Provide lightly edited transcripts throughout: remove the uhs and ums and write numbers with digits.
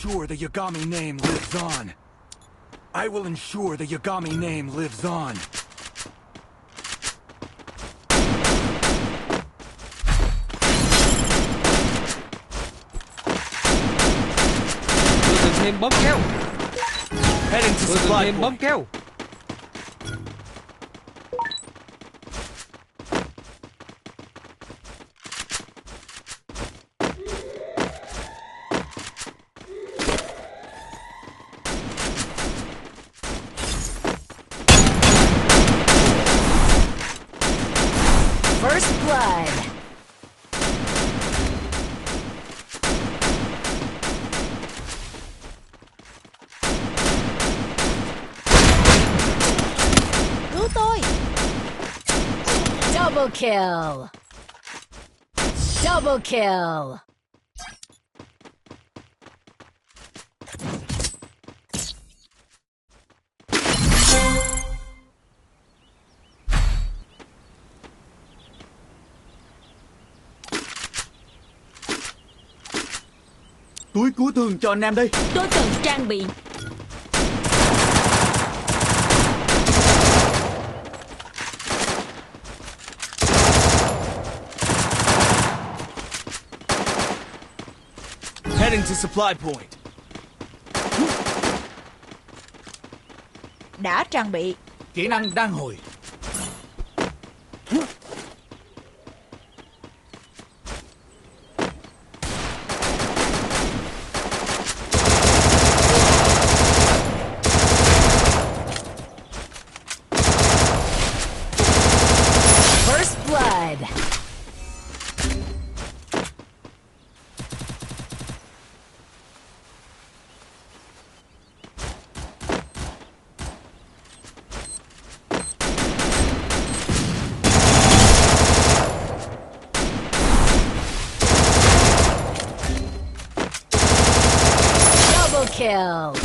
ensure the Yagami name lives on. I will ensure the Yagami name lives on. Tôi cần thêm bóng keo. Heading to Tôi cần supply thêm bóng point. keo. First blood. Cứu tôi. Double kill. Double kill. Túi cứu thương cho anh em đây. Tôi cần trang bị. Heading to supply point. Đã trang bị. Kỹ năng đang hồi. First blood. Double kill.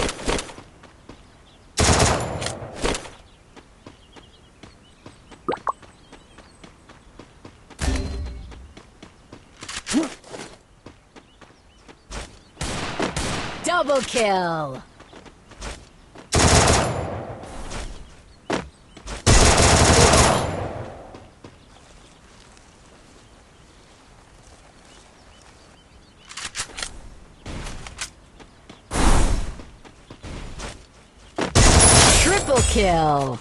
Double kill. Triple kill.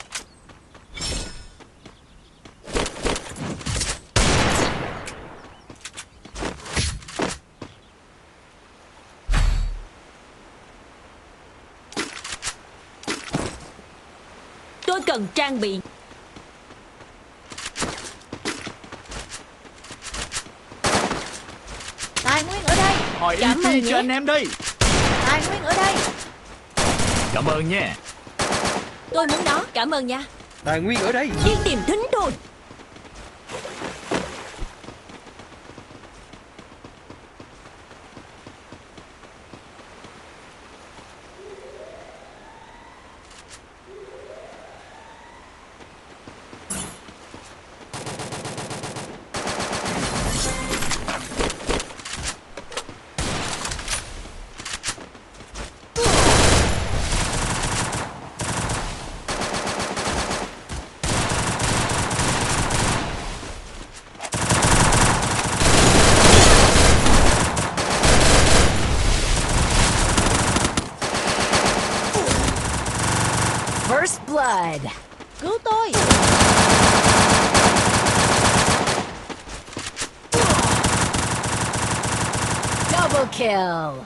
Tôi cần trang bị. Tài nguyên ở đây. Hỏi Cảm ơn ET nhé. cho anh em đây. Tài nguyên ở đây. Cảm ơn nha. Tôi muốn nó. Cảm ơn nha. Tài nguyên ở đây. Đi tìm thính đồn. First blood. Cứu tôi. Double kill.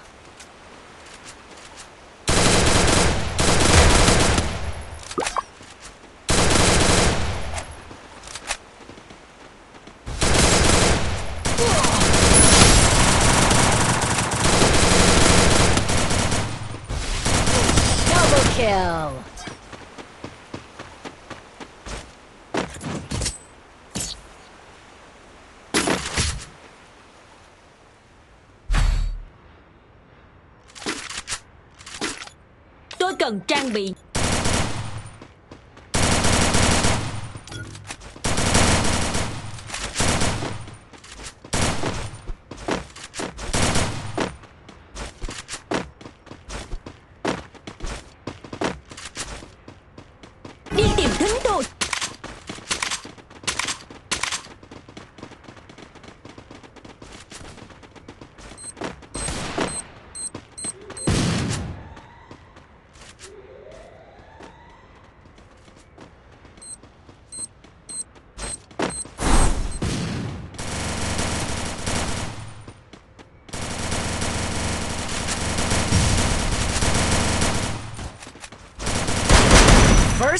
Double kill. Tôi cần trang bị.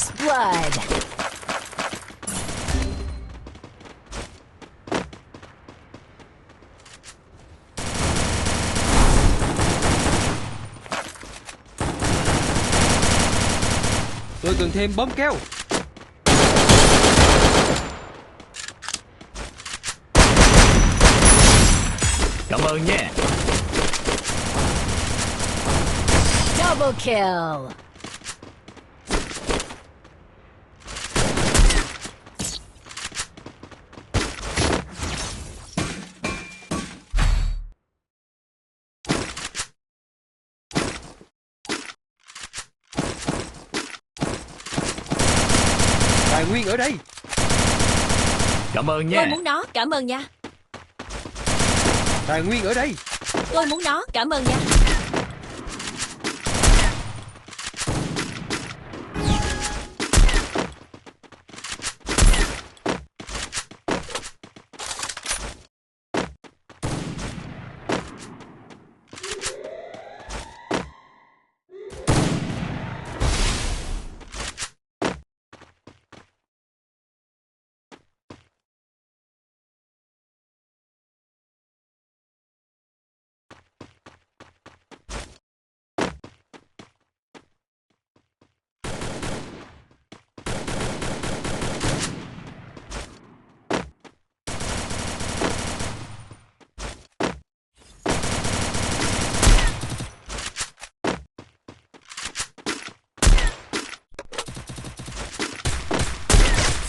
First blood. Tôi cần thêm bom keo. Cảm ơn nhé. Double kill. Tài nguyên ở đây. Cảm ơn Tôi nhé. muốn nó, cảm ơn nha. Tài nguyên ở đây. Tôi muốn nó, cảm ơn nha.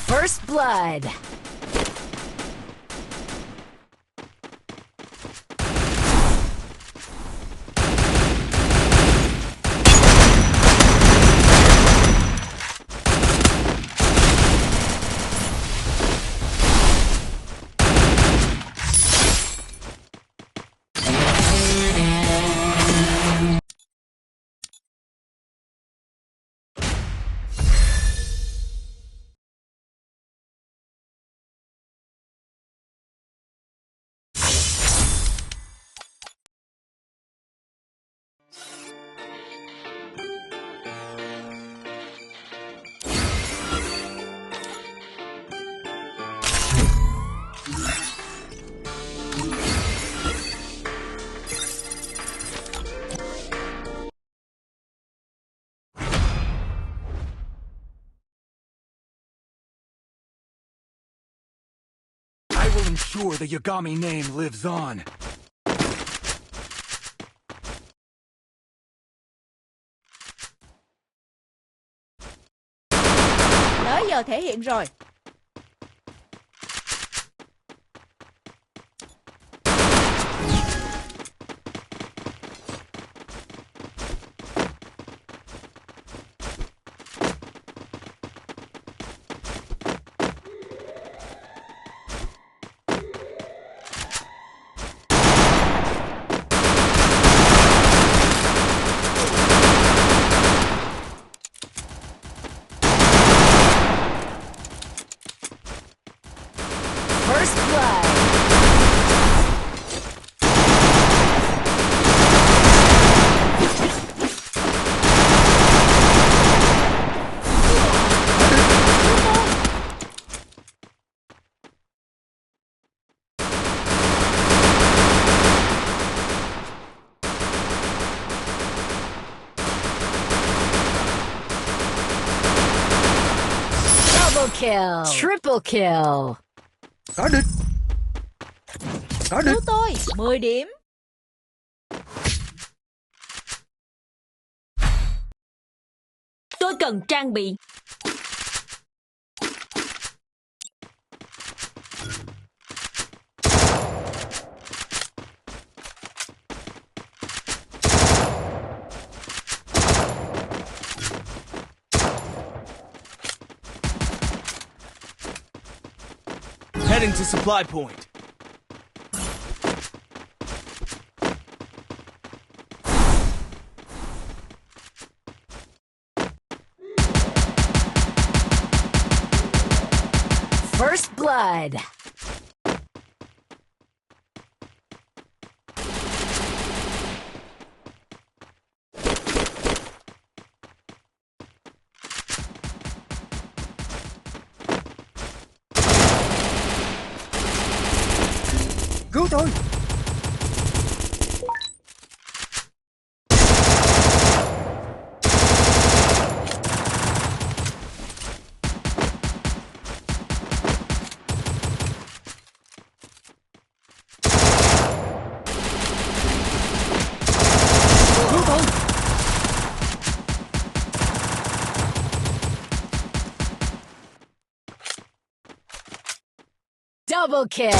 First blood. I will ensure the Yagami name lives on. Tới giờ thể hiện rồi. First blood. Double kill. Triple kill. Có địch. Có địch. Cứu tôi. 10 điểm. Tôi cần trang bị. Heading to supply point. First blood. tôi. Cứu tôi. Double kill.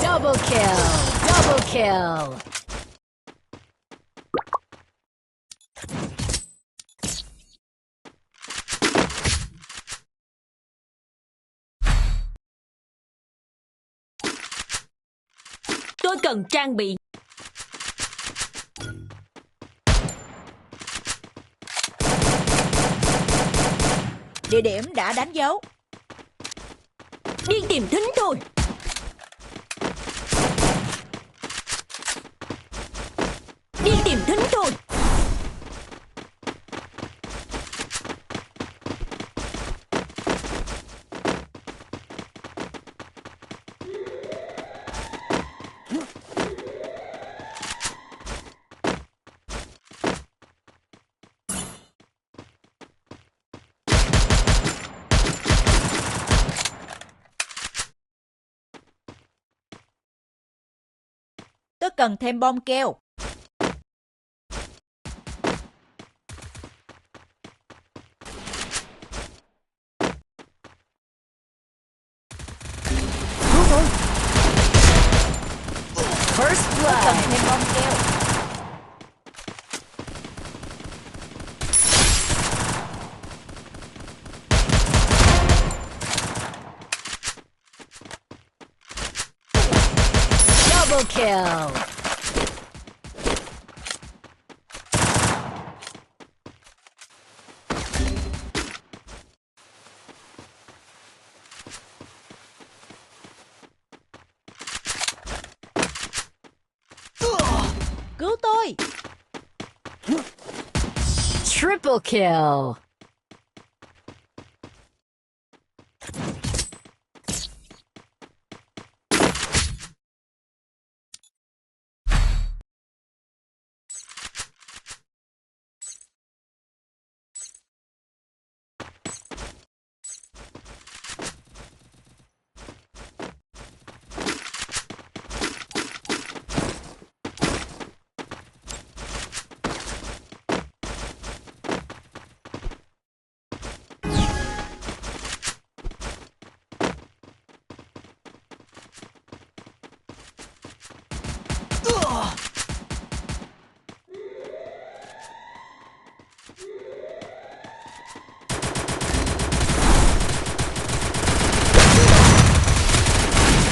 Double kill. Double kill. Tôi cần trang bị. Địa điểm đã đánh dấu. Đi tìm thính thôi. Đi tìm thính thôi. Tôi cần thêm bom keo. Cứu tôi. First Cần blood. thêm bom keo. Double kill. Cứu tôi. Triple kill.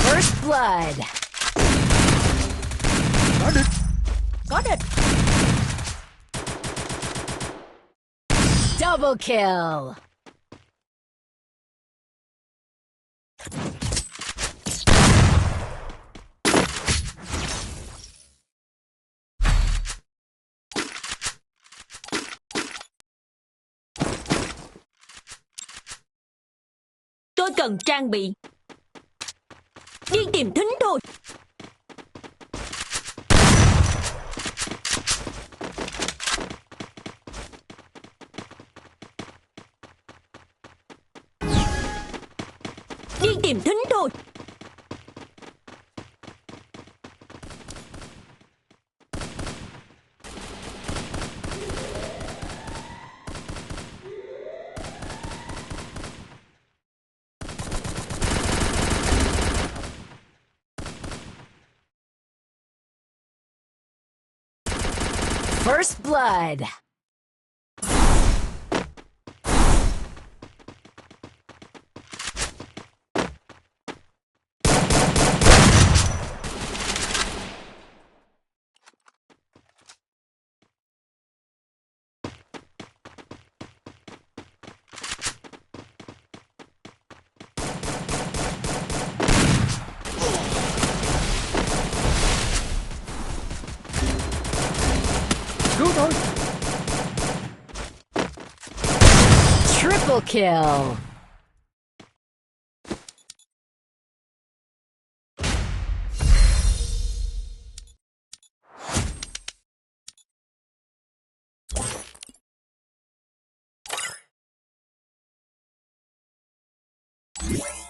First blood. Có địch. Có địch. Double kill. Tôi cần trang bị. Đi tìm thính thôi. Đi tìm thính thôi. First blood. Cứu tôi. Triple kill. You